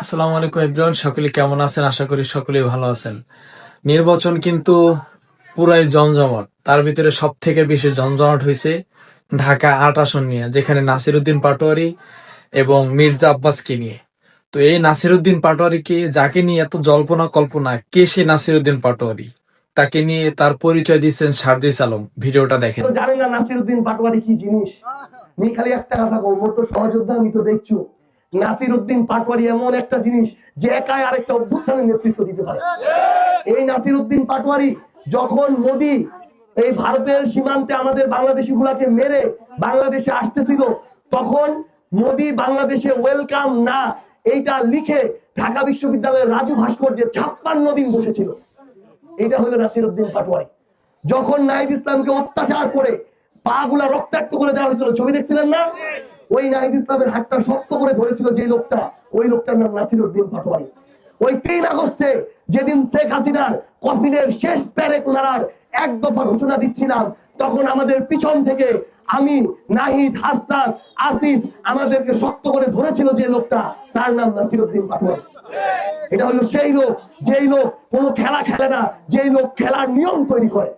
আসসালামু আলাইকুম এভরিওয়ান, সকলে কেমন আছেন? আশা করি সকলেই ভালো আছেন। নির্বাচন কিন্তু পুরাই জমজমাট। তার ভিতরে সব থেকে বেশি জমজমাট হয়েছে ঢাকা ৮ আসন নিয়ে, যেখানে নাসিরউদ্দিন পাটোয়ারি এবং মির্জা আব্বাসকে নিয়ে। তো এই নাসিরউদ্দিন পাটোয়ারিকে, যাকে নিয়ে এত জল্পনা কল্পনা, কে সে নাসিরউদ্দিন পাটোয়ারি, তাকে নিয়ে তার পরিচয় দিচ্ছেন সার্জিস আলম। ভিডিওটা দেখেন। জানেন না নাসিরউদ্দিন পাটোয়ারি কি জিনিস? মি খালি একটা কথা বলবো, মোর তো সহযোদ্ধা, আমি তো দেখছো নাসিরউদ্দিন পাটোয়ারি এমন একটা জিনিস যে একাই আরেকটা অভ্যুত্থানের নেতৃত্ব দিতে পারে। এই নাসিরউদ্দিন পাটোয়ারি যখন মোদি এই ভারতের সীমান্তে আমাদের বাংলাদেশি গুলাকে মেরে বাংলাদেশে আসতেছিল, তখন মোদি বাংলাদেশে ওয়েলকাম না এইটা লিখে ঢাকা বিশ্ববিদ্যালয়ের রাজু ভাস্কর্যে 56 দিন বসেছিল। এটা হলো নাসিরউদ্দিন পাটোয়ারি। যখন নাহিদ ইসলামকে অত্যাচার করে পা গুলা রক্তাক্ত করে দেওয়া হয়েছিল, ছবি দেখছিলেন না? ওই নাহিদ ইসলামের হাতটা শক্ত করে ধরেছিল যে লোকটা, ওই লোকটার নাম নাসিরউদ্দিন পাটোয়ারি। ওই 3 আগস্টে যেদিন শেখ হাসিনার কফিনের শেষ প্যারেক নাড়ার এক দফা ঘোষণা দিচ্ছিলাম, তখন আমাদের পিছন থেকে আমি, নাহিদ, হাসনাত, আসিফ আমাদেরকে শক্ত করে ধরেছিল যে লোকটা, তার নাম নাসিরউদ্দিন পাটোয়ারি। এটা হলো সেই লোক, যেই লোক কোনো খেলা খেলে না, যেই লোক খেলার নিয়ম তৈরি করে।